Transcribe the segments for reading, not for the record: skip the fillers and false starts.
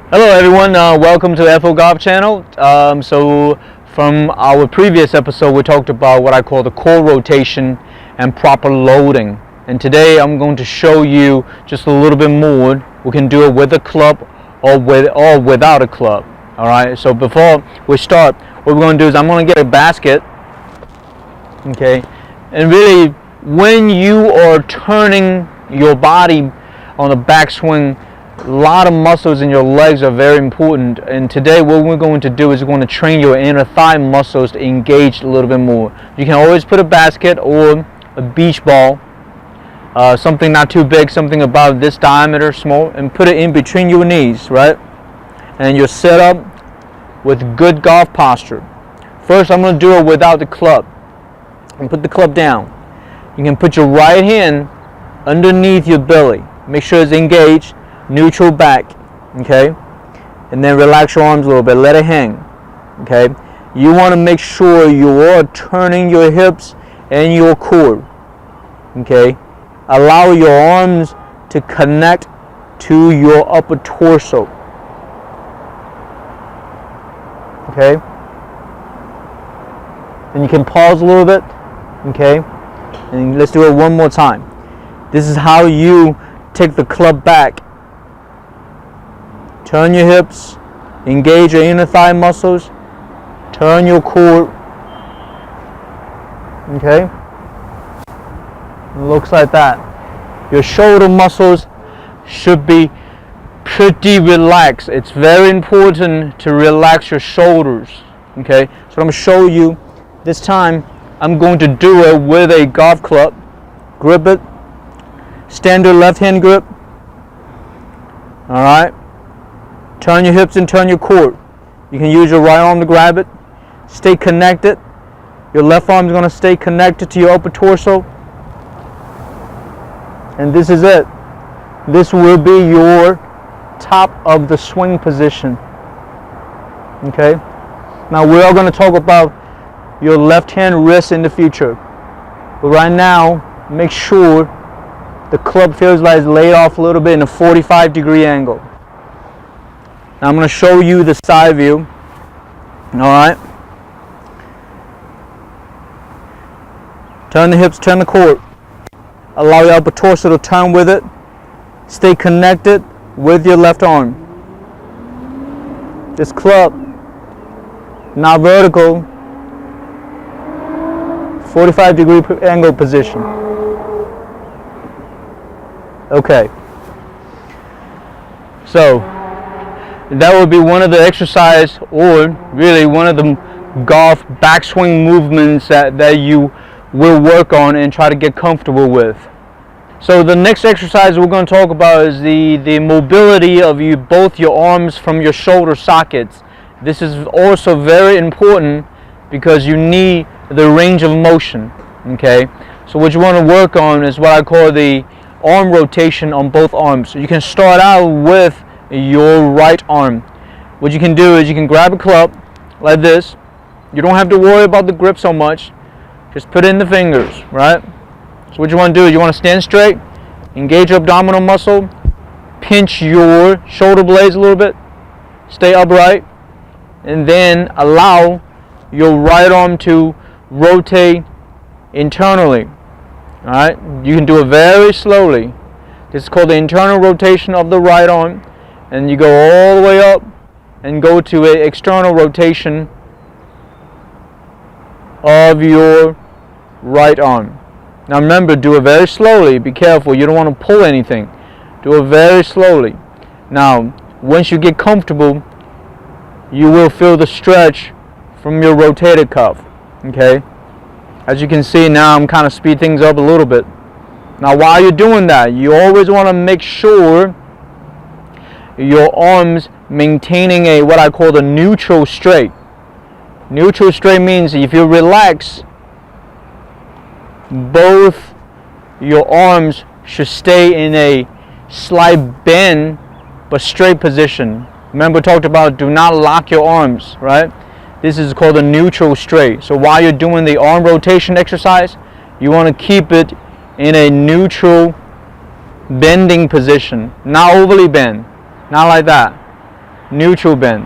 Hello everyone, welcome to FO Golf channel. So from our previous episode we talked about what I call the core rotation and proper loading, and today I'm going to show you just a little bit more. We can do it with a club or without a club. Alright, so before we start, what we're going to do is I'm going to get a basket, okay, and really when you are turning your body on the backswing, a lot of muscles in your legs are very important, and today what we're going to do is we're going to train your inner thigh muscles to engage a little bit more. You can always put a basket or a beach ball, something not too big, something about this diameter, small, and put it in between your knees, right? And you're set up with good golf posture. First, I'm going to do it without the club. And put the club down. You can put your right hand underneath your belly. Make sure it's engaged. Neutral back, okay, and then relax your arms a little bit, let it hang, okay. You want to make sure you are turning your hips and your core, okay. Allow your arms to connect to your upper torso, okay. And you can pause a little bit, okay, and let's do it one more time. This is how you take the club back. Turn your hips, engage your inner thigh muscles, turn your core, okay? It looks like that. Your shoulder muscles should be pretty relaxed. It's very important to relax your shoulders, okay? So I'm going to show you. This time I'm going to do it with a golf club. Grip it, standard left hand grip, all right? Turn your hips and turn your core. You can use your right arm to grab it. Stay connected. Your left arm is going to stay connected to your upper torso. And this is it. This will be your top of the swing position. Okay? Now we are going to talk about your left hand wrist in the future. But right now, make sure the club feels like it's laid off a little bit in a 45-degree angle. Now I'm going to show you the side view. Alright. Turn the hips, turn the core. Allow your upper torso to turn with it. Stay connected with your left arm. This club, now vertical, 45-degree angle position. Okay. So that would be one of the exercise, or really one of the golf backswing movements that you will work on and try to get comfortable with. So the next exercise we're going to talk about is the mobility of both your arms from your shoulder sockets. This is also very important because you need the range of motion, okay? So what you want to work on is what I call the arm rotation on both arms. So you can start out with your right arm. What you can do is you can grab a club like this. You don't have to worry about the grip so much. Just put in the fingers, right? So what you want to do is you want to stand straight, engage your abdominal muscle, pinch your shoulder blades a little bit, stay upright, and then allow your right arm to rotate internally. All right? You can do it very slowly. This is called the internal rotation of the right arm. And you go all the way up and go to an external rotation of your right arm. Now remember, do it very slowly. Be careful, you don't want to pull anything. Do it very slowly. Now, once you get comfortable, you will feel the stretch from your rotator cuff. Okay? As you can see now, I'm kind of speed things up a little bit. Now while you're doing that, you always want to make sure your arms maintaining a what I call the neutral straight. Neutral straight means if you relax, both your arms should stay in a slight bend but straight position. Remember, we talked about do not lock your arms, right? This is called a neutral straight. So while you're doing the arm rotation exercise, you want to keep it in a neutral bending position, not overly bend, not like that. neutral bend.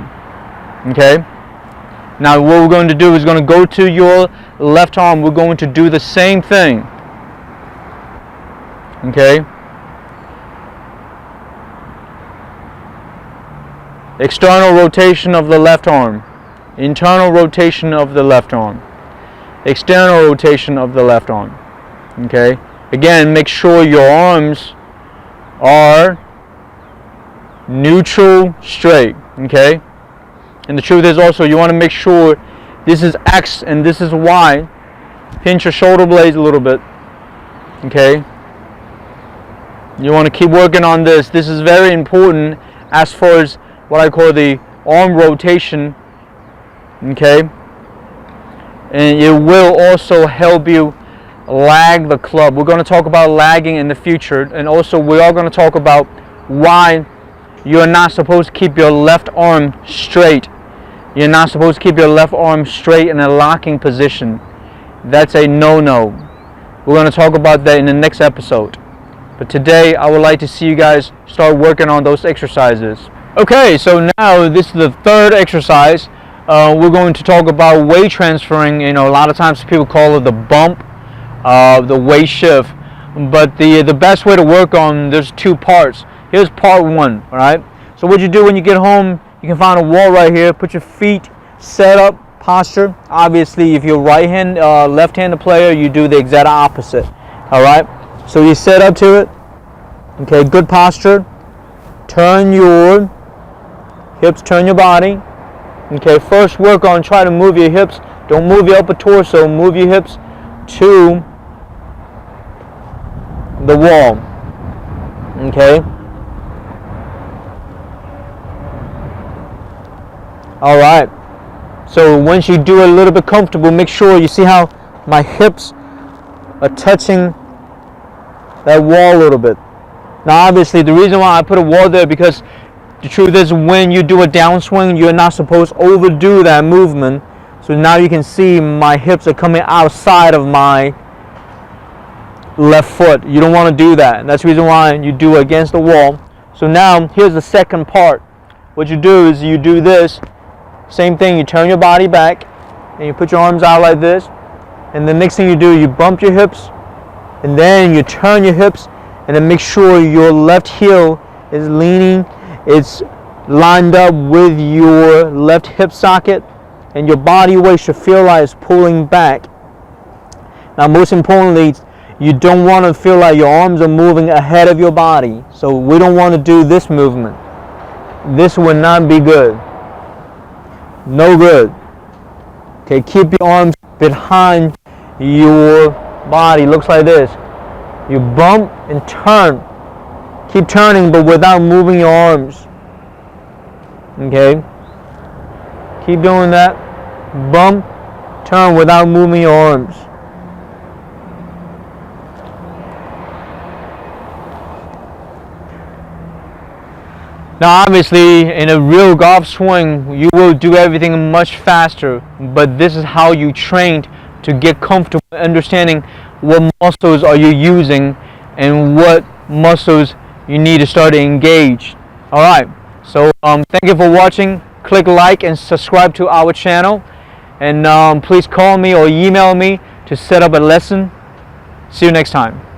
Okay. Now what we're going to do is going to go to your left arm. We're going to do the same thing. Okay. External rotation of the left arm. Internal rotation of the left arm. External rotation of the left arm. Okay. Again, make sure your arms are neutral, straight. Okay. And the truth is also, you want to make sure this is X and this is Y. Pinch your shoulder blades a little bit. Okay. You want to keep working on this. This is very important as far as what I call the arm rotation. Okay. And it will also help you lag the club. We're going to talk about lagging in the future, and also we are going to talk about why you're not supposed to keep your left arm straight. You're not supposed to keep your left arm straight in a locking position. That's a no-no. We're going to talk about that in the next episode. But today I would like to see you guys start working on those exercises. Okay, so now this is the third exercise. We're going to talk about weight transferring. You know, a lot of times people call it the bump, the weight shift. But the best way to work on, there's two parts. Here's part one, all right? So what you do when you get home, you can find a wall right here. Put your feet set up, posture. Obviously, if you're left-handed player, you do the exact opposite, all right? So you set up to it. Okay, good posture. Turn your hips, turn your body. Okay, first work on try to move your hips. Don't move your upper torso. Move your hips to the wall. Okay. All right. So once you do a little bit comfortable, make sure you see how my hips are touching that wall a little bit. Now obviously the reason why I put a wall there, because the truth is when you do a downswing, you're not supposed to overdo that movement. So now you can see my hips are coming outside of my left foot. You don't want to do that. That's the reason why you do against the wall. So now here's the second part. What you do is you do this. Same thing, you turn your body back and you put your arms out like this. And the next thing you do, you bump your hips. And then you turn your hips, and then make sure your left heel is leaning, it's lined up with your left hip socket, and your body weight should feel like it's pulling back. Now most importantly, you don't want to feel like your arms are moving ahead of your body. So we don't want to do this movement. This would not be good. No good. Okay, keep your arms behind your body. Looks like this. You bump and turn. Keep turning, but without moving your arms. Okay. Keep doing that. Bump, turn without moving your arms. Now obviously in a real golf swing you will do everything much faster, but this is how you trained to get comfortable understanding what muscles are you using and what muscles you need to start to engage. Alright, so thank you for watching. Click like and subscribe to our channel, and please call me or email me to set up a lesson. See you next time.